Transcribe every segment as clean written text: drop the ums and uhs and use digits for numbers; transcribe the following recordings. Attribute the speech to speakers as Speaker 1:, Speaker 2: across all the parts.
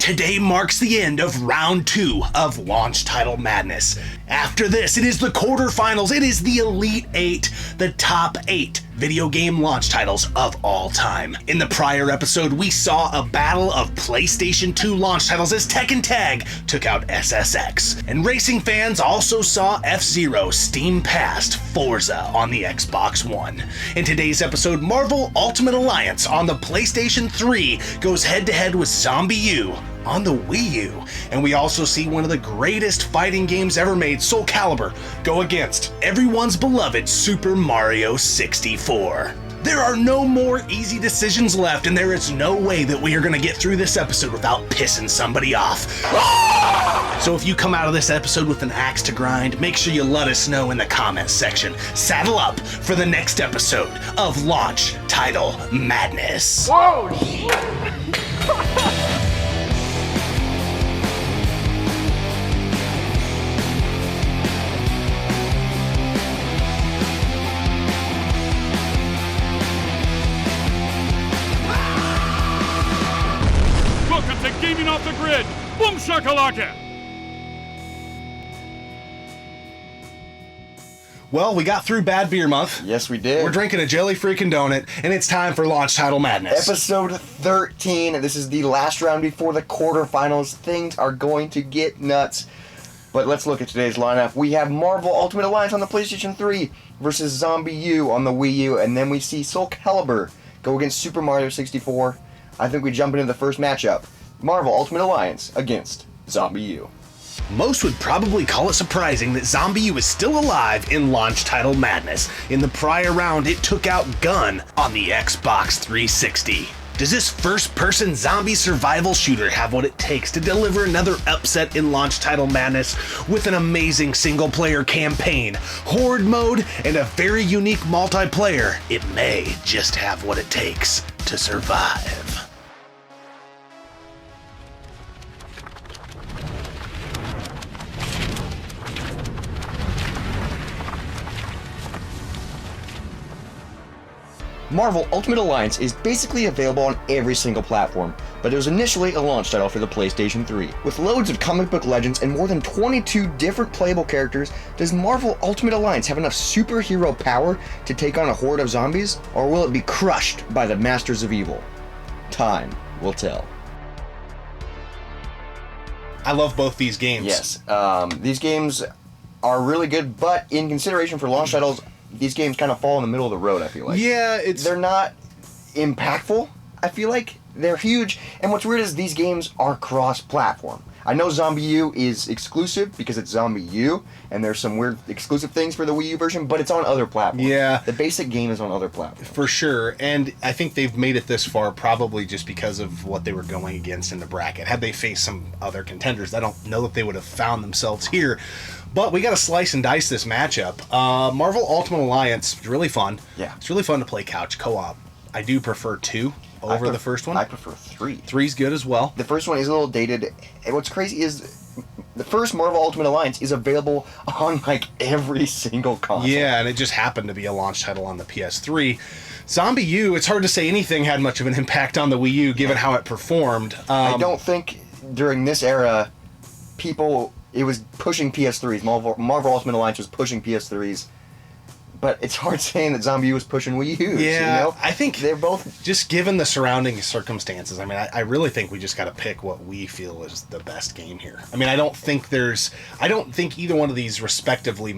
Speaker 1: Today marks the end of round 2 of Launch Title Madness. After this, it is the quarterfinals. It is the Elite 8, the top 8 video game launch titles of all time. In the prior episode, we saw a battle of PlayStation 2 launch titles as Tekken Tag took out SSX. And racing fans also saw F-Zero steam past Forza on the Xbox One. In today's episode, Marvel Ultimate Alliance on the PlayStation 3 goes head-to-head with ZombiU on the WiiU. And we also see one of the greatest fighting games ever made, SoulCalibur, go against everyone's beloved Super Mario 64. There are no more easy decisions left, and there is no way that we are going to get through this episode without pissing somebody off. So if you come out of this episode with an axe to grind, make sure you let us know in the comments section. Saddle up for the next episode of Launch Title Madness.
Speaker 2: Whoa, shit!
Speaker 3: Gaming off the grid, boom shakalaka!
Speaker 1: Well, we got through Bad Beer Month.
Speaker 2: Yes, we did.
Speaker 1: We're drinking a jelly freaking donut, and it's time for Launch Title Madness.
Speaker 2: Episode 13. This is the last round before the quarterfinals. Things are going to get nuts. But let's look at today's lineup. We have Marvel Ultimate Alliance on the PlayStation 3 versus ZombiU on the WiiU, and then we see SoulCalibur go against Super Mario 64. I think we jump into the first matchup. Marvel Ultimate Alliance against ZombiU.
Speaker 1: Most would probably call it surprising that ZombiU is still alive in Launch Title Madness. In the prior round, it took out Gun on the Xbox 360. Does this first-person zombie survival shooter have what it takes to deliver another upset in Launch Title Madness with an amazing single-player campaign, horde mode, and a very unique multiplayer? It may just have what it takes to survive.
Speaker 2: Marvel Ultimate Alliance is basically available on every single platform, but it was initially a launch title for the PlayStation 3. With loads of comic book legends and more than 22 different playable characters, does Marvel Ultimate Alliance have enough superhero power to take on a horde of zombies, or will it be crushed by the Masters of Evil? Time will tell.
Speaker 1: I love both these games.
Speaker 2: Yes, these games are really good, but in consideration for launch titles, these games kind of fall in the middle of the road, I feel like.
Speaker 1: Yeah,
Speaker 2: They're not impactful, I feel like. They're huge, and what's weird is these games are cross-platform. I know ZombiU is exclusive because it's ZombiU, and there's some weird exclusive things for the Wii U version, but it's on other platforms.
Speaker 1: Yeah.
Speaker 2: The basic game is on other platforms.
Speaker 1: For sure, and I think they've made it this far probably just because of what they were going against in the bracket. Had they faced some other contenders, I don't know that they would have found themselves here. But we got to slice and dice this matchup. Marvel Ultimate Alliance is really fun.
Speaker 2: Yeah.
Speaker 1: It's really fun to play couch co-op. I do prefer 2 over the first one.
Speaker 2: I prefer 3.
Speaker 1: 3's good as well.
Speaker 2: The first one is a little dated. And what's crazy is the first Marvel Ultimate Alliance is available on like every single console.
Speaker 1: Yeah, and it just happened to be a launch title on the PS3. ZombiU, it's hard to say anything had much of an impact on the Wii U given how it performed.
Speaker 2: I don't think during this era it was pushing PS3s. Marvel Ultimate Alliance was pushing PS3s. But it's hard saying that ZombiU was pushing Wii U.
Speaker 1: Yeah,
Speaker 2: you know?
Speaker 1: I think
Speaker 2: they're both
Speaker 1: just given the surrounding circumstances. I mean, I really think we just got to pick what we feel is the best game here. I mean, I don't think either one of these respectively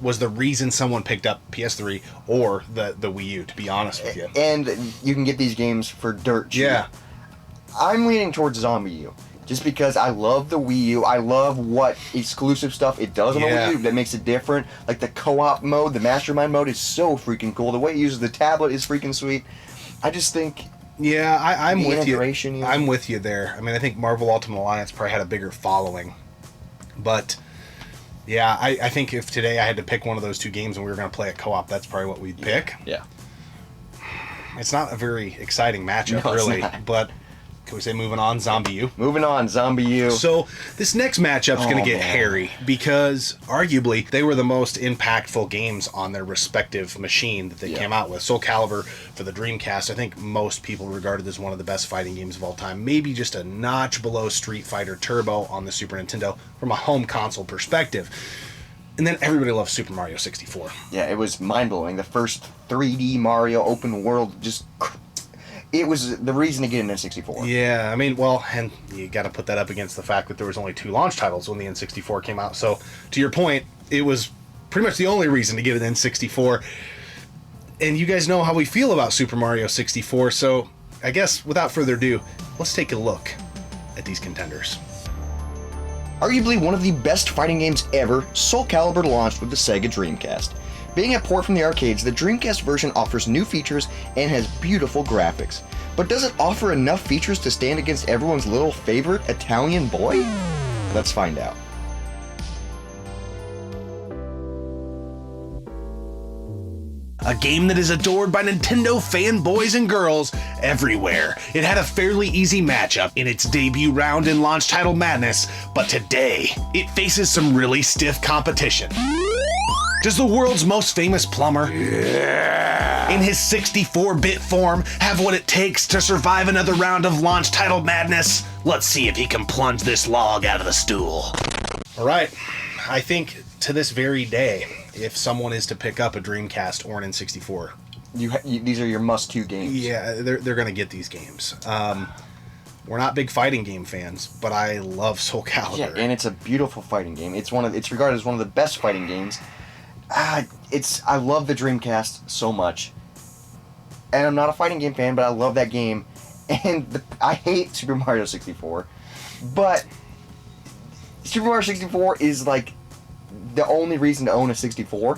Speaker 1: was the reason someone picked up PS3 or the Wii U, to be honest with you.
Speaker 2: And you can get these games for dirt cheap.
Speaker 1: Yeah.
Speaker 2: I'm leaning towards ZombiU. Just because I love the Wii U, I love what exclusive stuff it does on the Wii U that makes it different. Like the co-op mode, the mastermind mode is so freaking cool. The way it uses the tablet is freaking sweet. I just think...
Speaker 1: Yeah, I'm with you.
Speaker 2: Know?
Speaker 1: I'm with you there. I mean, I think Marvel Ultimate Alliance probably had a bigger following. But, yeah, I think if today I had to pick one of those two games and we were going to play a co-op, that's probably what we'd pick.
Speaker 2: Yeah.
Speaker 1: It's not a very exciting matchup,
Speaker 2: No,
Speaker 1: really.
Speaker 2: it's not.
Speaker 1: But... Can we say moving on, ZombiU?
Speaker 2: Moving on, ZombiU.
Speaker 1: So this next matchup's going to get hairy because arguably they were the most impactful games on their respective machine that they came out with. SoulCalibur for the Dreamcast, I think most people regarded as one of the best fighting games of all time. Maybe just a notch below Street Fighter Turbo on the Super Nintendo from a home console perspective. And then everybody loves Super Mario 64.
Speaker 2: Yeah, it was mind-blowing. The first 3D Mario open world it was the reason to get an N64.
Speaker 1: Yeah, I mean, well, and you got to put that up against the fact that there was only 2 launch titles when the N64 came out. So, to your point, it was pretty much the only reason to get an N64. And you guys know how we feel about Super Mario 64, so I guess without further ado, let's take a look at these contenders.
Speaker 2: Arguably one of the best fighting games ever, SoulCalibur launched with the Sega Dreamcast. Being a port from the arcades, the Dreamcast version offers new features and has beautiful graphics. But does it offer enough features to stand against everyone's little favorite Italian boy? Let's find out.
Speaker 1: A game that is adored by Nintendo fanboys and girls everywhere. It had a fairly easy matchup in its debut round in launch title Madness, but today, it faces some really stiff competition. Does the world's most famous plumber, in his 64-bit form, have what it takes to survive another round of launch title Madness? Let's see if he can plunge this log out of the stool. All right, I think to this very day, if someone is to pick up a Dreamcast or an N64,
Speaker 2: these are your must-to games.
Speaker 1: Yeah, they're going to get these games. We're not big fighting game fans, but I love SoulCalibur.
Speaker 2: Yeah, and it's a beautiful fighting game. It's regarded as one of the best fighting games. I love the Dreamcast so much, and I'm not a fighting game fan, but I love that game. And I hate Super Mario 64, but Super Mario 64 is like the only reason to own a 64.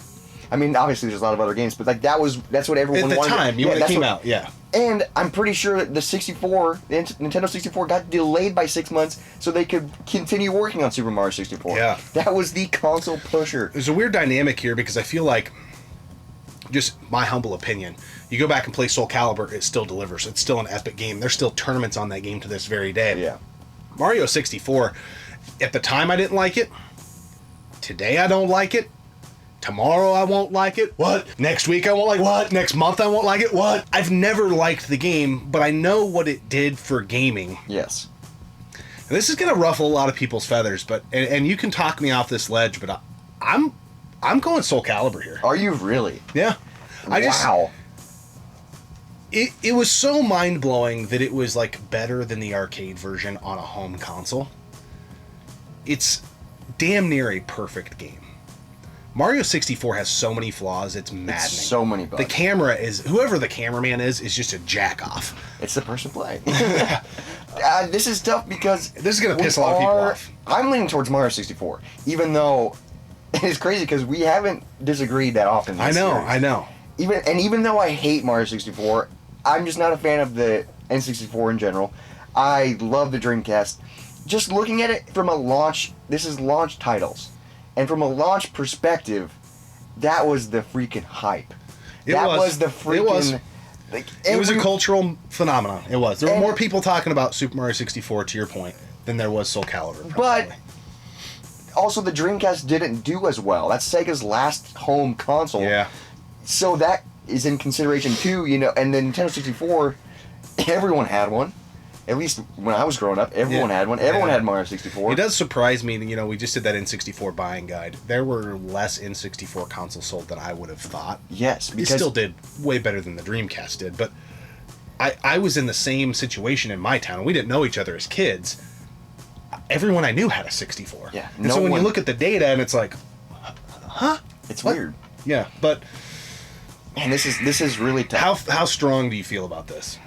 Speaker 2: I mean, obviously there's a lot of other games, but like that's what everyone wanted.
Speaker 1: At the time, when it came out, yeah.
Speaker 2: And I'm pretty sure the Nintendo 64 got delayed by 6 months so they could continue working on Super Mario 64.
Speaker 1: Yeah.
Speaker 2: That was the console pusher.
Speaker 1: There's a weird dynamic here because I feel like, just my humble opinion, you go back and play SoulCalibur, it still delivers. It's still an epic game. There's still tournaments on that game to this very day.
Speaker 2: Yeah.
Speaker 1: Mario 64, at the time I didn't like it. Today I don't like it. Tomorrow I won't like it. What? Next week I won't like it. What? Next month I won't like it. What? I've never liked the game, but I know what it did for gaming.
Speaker 2: Yes.
Speaker 1: And this is going to ruffle a lot of people's feathers, but and you can talk me off this ledge, but I'm going SoulCalibur here.
Speaker 2: Are you really?
Speaker 1: Yeah.
Speaker 2: Wow.
Speaker 1: It was so mind-blowing that it was like better than the arcade version on a home console. It's damn near a perfect game. Mario 64 has so many flaws, it's maddening.
Speaker 2: So many bugs.
Speaker 1: The camera is, whoever the cameraman is just a jack-off.
Speaker 2: It's the person playing. This is tough because...
Speaker 1: This is going to piss a lot of people off.
Speaker 2: I'm leaning towards Mario 64, even though it's crazy because we haven't disagreed that often.
Speaker 1: I know.
Speaker 2: Even though I hate Mario 64, I'm just not a fan of the N64 in general. I love the Dreamcast. Just looking at it from a launch... This is launch titles. And from a launch perspective, that was the freaking hype. It was a
Speaker 1: cultural phenomenon. It was. There were more people talking about Super Mario 64, to your point, than there was SoulCalibur.
Speaker 2: But also the Dreamcast didn't do as well. That's Sega's last home console.
Speaker 1: Yeah.
Speaker 2: So that is in consideration too, and the Nintendo 64, everyone had one. At least when I was growing up, everyone had one. Everyone had Mario 64.
Speaker 1: It does surprise me that, we just did that N64 buying guide. There were less N64 consoles sold than I would have thought.
Speaker 2: Yes.
Speaker 1: Because it still did way better than the Dreamcast did. But I was in the same situation in my town. We didn't know each other as kids. Everyone I knew had a 64.
Speaker 2: Yeah.
Speaker 1: And so when you look at the data and it's like, huh?
Speaker 2: It's weird.
Speaker 1: Yeah, but...
Speaker 2: Man, this is really tough.
Speaker 1: How strong do you feel about this?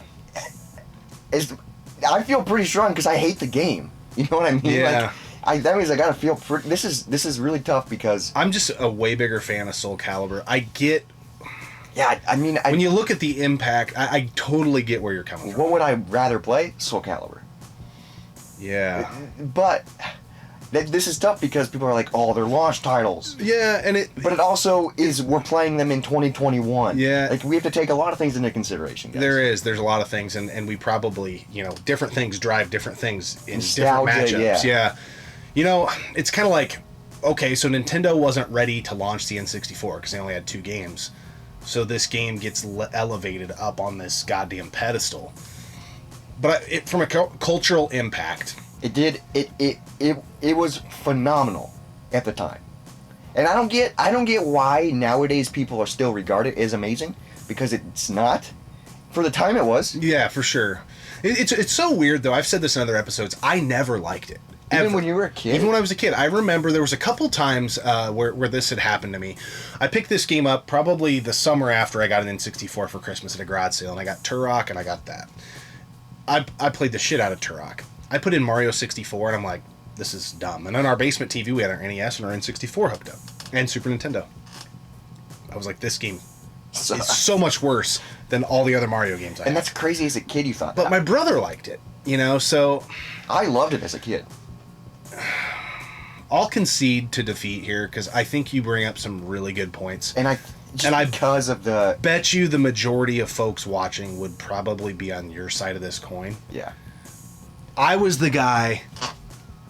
Speaker 2: I feel pretty strong because I hate the game. You know what I mean?
Speaker 1: Yeah.
Speaker 2: That means I gotta feel. This is really tough because
Speaker 1: I'm just a way bigger fan of SoulCalibur. I get.
Speaker 2: Yeah, I mean,
Speaker 1: when you look at the impact, I totally get where you're coming from.
Speaker 2: What would I rather play? SoulCalibur.
Speaker 1: Yeah.
Speaker 2: But This is tough because people are like, oh, they're launch titles.
Speaker 1: Yeah, and
Speaker 2: But it also is, we're playing them in 2021.
Speaker 1: Yeah.
Speaker 2: Like, we have to take a lot of things into consideration, guys.
Speaker 1: there's a lot of things, and we probably, different things drive different things in
Speaker 2: Nostalgia,
Speaker 1: different matchups. Yeah. It's kind of like, okay, so Nintendo wasn't ready to launch the N64 because they only had 2 games. So this game gets elevated up on this goddamn pedestal. But from a cultural impact,
Speaker 2: it did. It was phenomenal at the time, and I don't get why nowadays people are still regard it as amazing, because it's not. For the time, it was.
Speaker 1: Yeah, for sure. It's so weird though. I've said this in other episodes. I never liked it.
Speaker 2: Even when you were a kid?
Speaker 1: Even when I was a kid. I remember there was a couple times where this had happened to me. I picked this game up probably the summer after I got an N64 for Christmas at a garage sale, and I got Turok and I got that. I played the shit out of Turok. I put in Mario 64 and I'm like, this is dumb. And on our basement TV we had our NES and our N64 hooked up. And Super Nintendo. I was like, this game is so much worse than all the other Mario games I had.
Speaker 2: And that's crazy as a kid you thought
Speaker 1: But
Speaker 2: that.
Speaker 1: my brother liked it, so...
Speaker 2: I loved it as a kid.
Speaker 1: I'll concede to defeat here because I think you bring up some really good points.
Speaker 2: Because of the...
Speaker 1: Bet you the majority of folks watching would probably be on your side of this coin.
Speaker 2: Yeah.
Speaker 1: I was the guy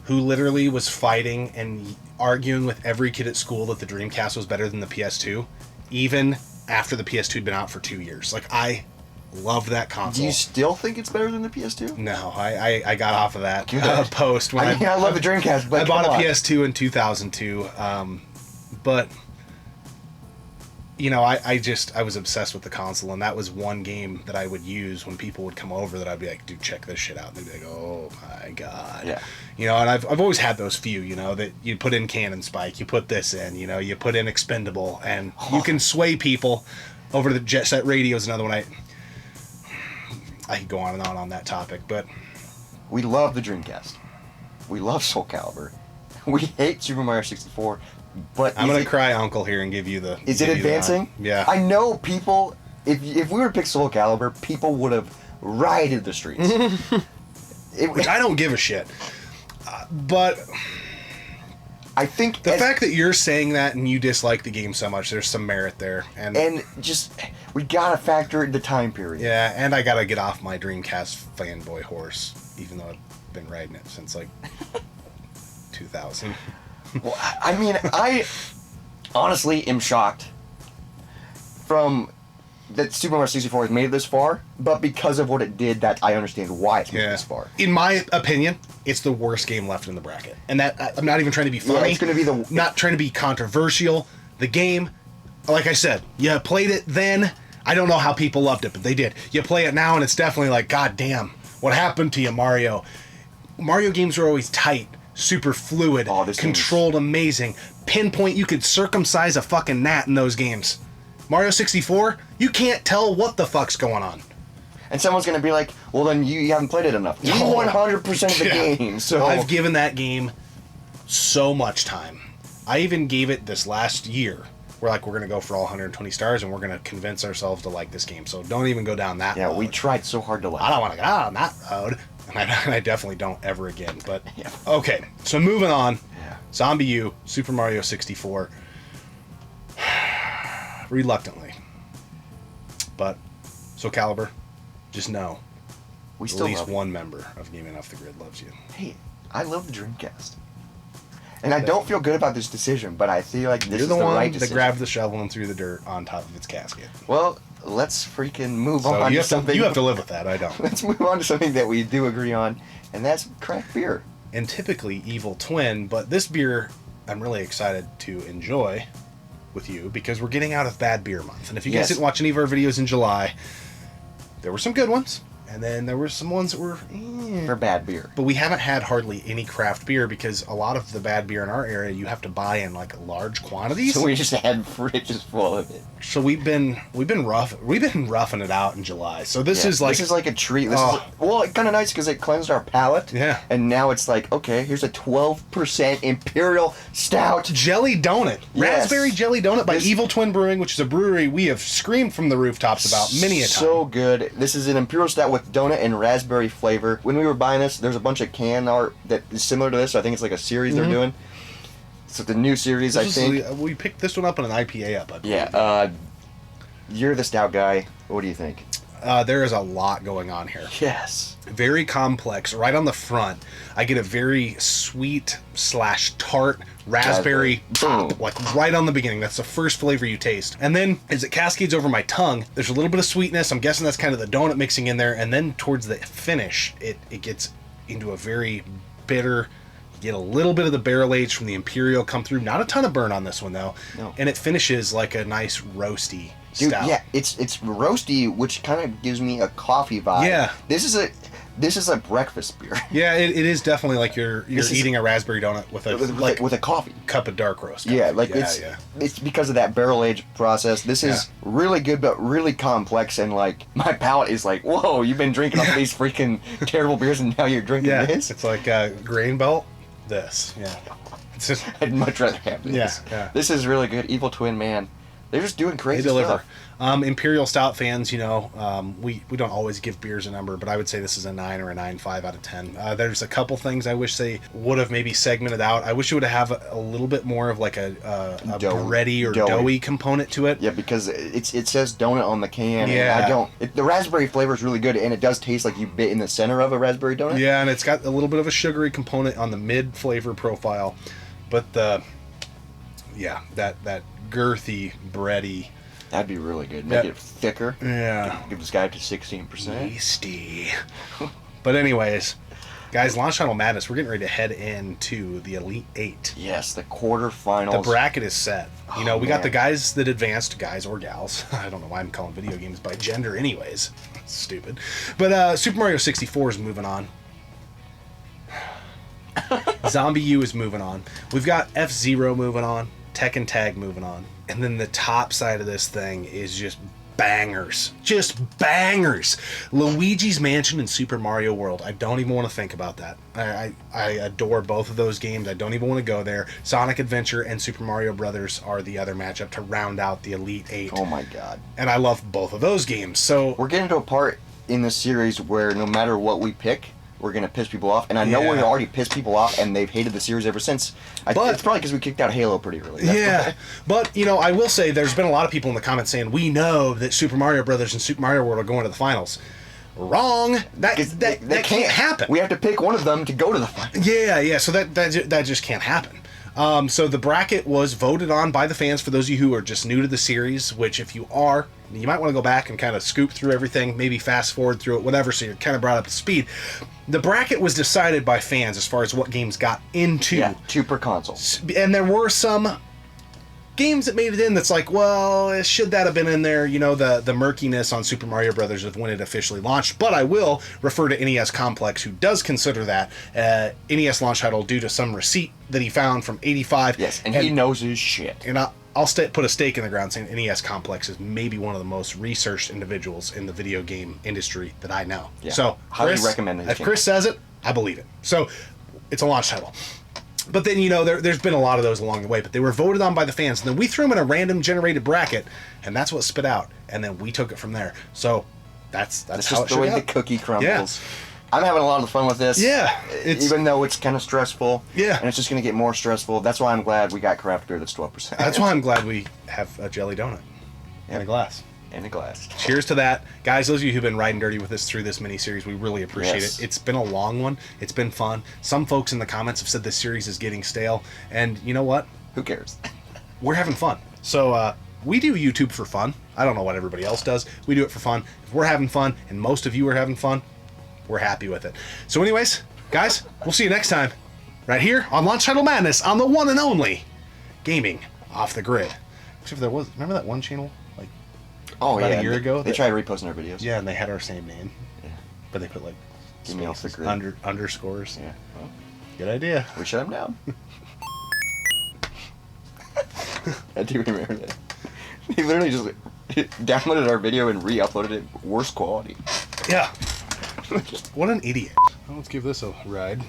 Speaker 1: who literally was fighting and arguing with every kid at school that the Dreamcast was better than the PS2, even after the PS2 had been out for 2 years. Like, I loved that console.
Speaker 2: Do you still think it's better than the PS2?
Speaker 1: No, I got off of that post.
Speaker 2: When I love the Dreamcast, but
Speaker 1: I bought a PS2 in 2002, but... I was obsessed with the console, and that was one game that I would use when people would come over that I'd be like, dude, check this shit out. And they'd be like, oh my God.
Speaker 2: Yeah.
Speaker 1: And I've always had those few, that you put in Cannon Spike, you put this in, you put in Expendable, and you can sway people over to the Jet Set Radio is another one. I could go on and on that topic, but...
Speaker 2: We love the Dreamcast. We love SoulCalibur. We hate Super Mario 64. But
Speaker 1: I'm going to cry uncle here and give you the...
Speaker 2: Is it advancing?
Speaker 1: Yeah.
Speaker 2: I know people... If we were to pick SoulCalibur, people would have rioted the streets.
Speaker 1: Which I don't give a shit. But...
Speaker 2: I think...
Speaker 1: The fact that you're saying that and you dislike the game so much, there's some merit there.
Speaker 2: And just... We gotta factor in the time period.
Speaker 1: Yeah, and I gotta get off my Dreamcast fanboy horse, even though I've been riding it since, 2000.
Speaker 2: Well, I mean, I honestly am shocked from that Super Mario 64 has made it this far, but because of what it did, that I understand why it's made it this far.
Speaker 1: In my opinion, it's the worst game left in the bracket. And that I'm not even trying to be funny.
Speaker 2: Yeah, it's going to be
Speaker 1: not trying to be controversial. The game, like I said, you played it then. I don't know how people loved it, but they did. You play it now, and it's definitely like, God damn, what happened to you, Mario? Mario games are always tight. Super fluid, controlled amazing. Pinpoint, you could circumcise a fucking gnat in those games. Mario 64, you can't tell what the fuck's going on.
Speaker 2: And someone's going to be like, well, then you haven't played it enough. You 100% of the game, so...
Speaker 1: I've given that game so much time. I even gave it this last year. We're going to go for all 120 stars, and we're going to convince ourselves to like this game. So don't even go down that road.
Speaker 2: Yeah, we tried so hard to like
Speaker 1: I don't want to go down that road. And I definitely don't ever again. But, okay, so moving on.
Speaker 2: Yeah.
Speaker 1: ZombiU, Super Mario 64. Reluctantly. But, SoulCalibur, just know,
Speaker 2: we
Speaker 1: at
Speaker 2: still
Speaker 1: least
Speaker 2: love
Speaker 1: one member of Gaming Off the Grid loves you.
Speaker 2: Hey, I love the Dreamcast. And I don't feel good about this decision, but I feel like this is the right decision.
Speaker 1: You're the one that grabbed the shovel and threw the dirt on top of its casket.
Speaker 2: Well, let's freaking move on to something.
Speaker 1: You have to live with that, I don't.
Speaker 2: Let's move on to something that we do agree on, and that's craft beer.
Speaker 1: And typically Evil Twin, but this beer I'm really excited to enjoy with you because we're getting out of Bad Beer Month. And if you guys didn't watch any of our videos in July, there were some good ones. And then there were some ones that were...
Speaker 2: for bad beer.
Speaker 1: But we haven't had hardly any craft beer because a lot of the bad beer in our area you have to buy in large quantities.
Speaker 2: So we just had fridges full of it.
Speaker 1: So we've been roughing it out in July. So this is like...
Speaker 2: This is like a treat. This is kind of nice because it cleansed our palate.
Speaker 1: Yeah.
Speaker 2: And now it's like, okay, here's a 12% Imperial Stout.
Speaker 1: Jelly Donut.
Speaker 2: Yes.
Speaker 1: Raspberry Jelly Donut by Evil Twin Brewing, which is a brewery we have screamed from the rooftops about many a time.
Speaker 2: So good. This is an Imperial Stout with with donut and raspberry flavor. When we were buying this, there's a bunch of can art that is similar to this. So I think it's like a series they're doing. So the new series, I think.
Speaker 1: We picked this one up on an IPA up. I believe.
Speaker 2: Yeah. You're the stout guy. What do you think?
Speaker 1: There is a lot going on here.
Speaker 2: Yes.
Speaker 1: Very complex. Right on the front, I get a very sweet/tart raspberry pop, like right on the beginning. That's the first flavor you taste. And then as it cascades over my tongue, there's a little bit of sweetness. I'm guessing that's kind of the donut mixing in there. And then towards the finish, it gets into a very bitter. You get a little bit of the barrel age from the Imperial come through. Not a ton of burn on this one though.
Speaker 2: No.
Speaker 1: And it finishes like a nice roasty
Speaker 2: Dude,
Speaker 1: stout.
Speaker 2: yeah, it's roasty, which kind of gives me a coffee vibe.
Speaker 1: Yeah.
Speaker 2: This is a breakfast beer.
Speaker 1: Yeah, it is definitely like you're eating a raspberry donut with
Speaker 2: with a coffee
Speaker 1: cup of dark roast.
Speaker 2: Yeah, like it's because of that barrel age process. This is really good, but really complex, and like my palate is like, whoa, you've been drinking all these freaking terrible beers, and now you're drinking this.
Speaker 1: It's like Grain Belt. This, it's just,
Speaker 2: I'd much rather have this.
Speaker 1: Yeah.
Speaker 2: This is really good. Evil Twin, man, they're just doing crazy stuff.
Speaker 1: Imperial Stout fans, we don't always give beers a number, but I would say this is a 9 or a 9.5 out of 10. There's a couple things I wish they would have maybe segmented out. I wish it would have a little bit more of like a bready or doughy component to it.
Speaker 2: Yeah, because it says donut on the can.
Speaker 1: Yeah.
Speaker 2: And the raspberry flavor is really good, and it does taste like you bit in the center of a raspberry donut.
Speaker 1: Yeah, and it's got a little bit of a sugary component on the mid flavor profile, but that girthy, bready.
Speaker 2: That'd be really good. Make it thicker.
Speaker 1: Yeah.
Speaker 2: Give this guy up to 16%.
Speaker 1: Tasty. But anyways, guys, Launch Title Madness, we're getting ready to head into the Elite 8.
Speaker 2: Yes, the quarterfinals.
Speaker 1: The bracket is set. We got
Speaker 2: man.
Speaker 1: the guys that advanced, guys or gals. I don't know why I'm calling video games by gender anyways. Stupid. But Super Mario 64 is moving on. ZombiU is moving on. We've got F-Zero moving on. Tekken Tag moving on. And then the top side of this thing is just bangers. Just bangers. Luigi's Mansion and Super Mario World. I don't even want to think about that. I adore both of those games. I don't even want to go there. Sonic Adventure and Super Mario Brothers are the other matchup to round out the Elite 8.
Speaker 2: Oh my god.
Speaker 1: And I love both of those games. So
Speaker 2: we're getting to a part in this series where no matter what we pick, we're going to piss people off. And I know we've already pissed people off, and they've hated the series ever since. It's probably because we kicked out Halo pretty early.
Speaker 1: But, I will say there's been a lot of people in the comments saying, we know that Super Mario Brothers and Super Mario World are going to the finals. Wrong. That can't happen.
Speaker 2: We have to pick one of them to go to the finals.
Speaker 1: Yeah. So that just can't happen. So the bracket was voted on by the fans for those of you who are just new to the series, which if you are, you might want to go back and kind of scoop through everything, maybe fast forward through it, whatever, so you're kind of brought up to speed. The bracket was decided by fans as far as what games got into.
Speaker 2: Yeah, 2 per console.
Speaker 1: And there were some games that made it in that's like, well, should that have been in there? The murkiness on Super Mario Brothers of when it officially launched. But I will refer to NES Complex, who does consider that NES launch title due to some receipt that he found from 85.
Speaker 2: Yes, and he knows his shit.
Speaker 1: And I'll put a stake in the ground saying NES Complex is maybe one of the most researched individuals in the video game industry that I know.
Speaker 2: Yeah.
Speaker 1: So,
Speaker 2: highly recommend it.
Speaker 1: If Chris says it, I believe it. So, it's a launch title. But then, there's been a lot of those along the way, but they were voted on by the fans. And then we threw them in a random generated bracket, and that's what spit out. And then we took it from there. So, that's how it should
Speaker 2: the way the cookie crumbles.
Speaker 1: Yeah.
Speaker 2: I'm having a lot of fun with this.
Speaker 1: Yeah.
Speaker 2: Even though it's kind of stressful.
Speaker 1: Yeah.
Speaker 2: And it's just going to get more stressful. That's why I'm glad we got craft beer that's 12%.
Speaker 1: That's why I'm glad we have a jelly donut and a glass.
Speaker 2: And a glass.
Speaker 1: Cheers to that. Guys, those of you who've been riding dirty with us through this mini-series, we really appreciate it. It's been a long one. It's been fun. Some folks in the comments have said this series is getting stale. And you know what?
Speaker 2: Who cares?
Speaker 1: We're having fun. So, we do YouTube for fun. I don't know what everybody else does. We do it for fun. If we're having fun, and most of you are having fun, we're happy with it. So anyways, guys, we'll see you next time. Right here on Launch Title Madness on the one and only Gaming Off the Grid. Except remember that one channel? About a year ago?
Speaker 2: They tried reposting our videos.
Speaker 1: Yeah, and they had our same name.
Speaker 2: Yeah.
Speaker 1: But they put
Speaker 2: Gaming Off the Grid.
Speaker 1: Underscores.
Speaker 2: Yeah. Well,
Speaker 1: good idea.
Speaker 2: We shut them down. I do remember that. He literally just downloaded our video and re-uploaded it worse quality.
Speaker 1: Yeah. What an idiot. Well, let's give this a ride.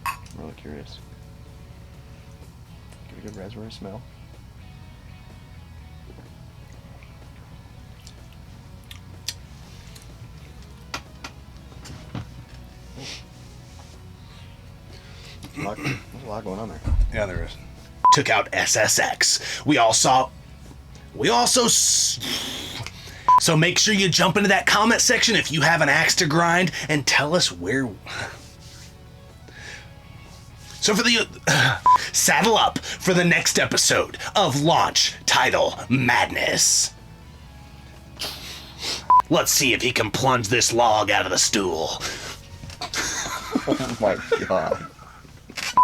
Speaker 2: I'm really curious. Give it a good raspberry smell. There's a lot going on there.
Speaker 1: Yeah, there is. Took out SSX. So make sure you jump into that comment section if you have an axe to grind and tell us where. So for the saddle up for the next episode of Launch Title Madness. Let's see if he can plunge this log out of the stool.
Speaker 2: Oh my god.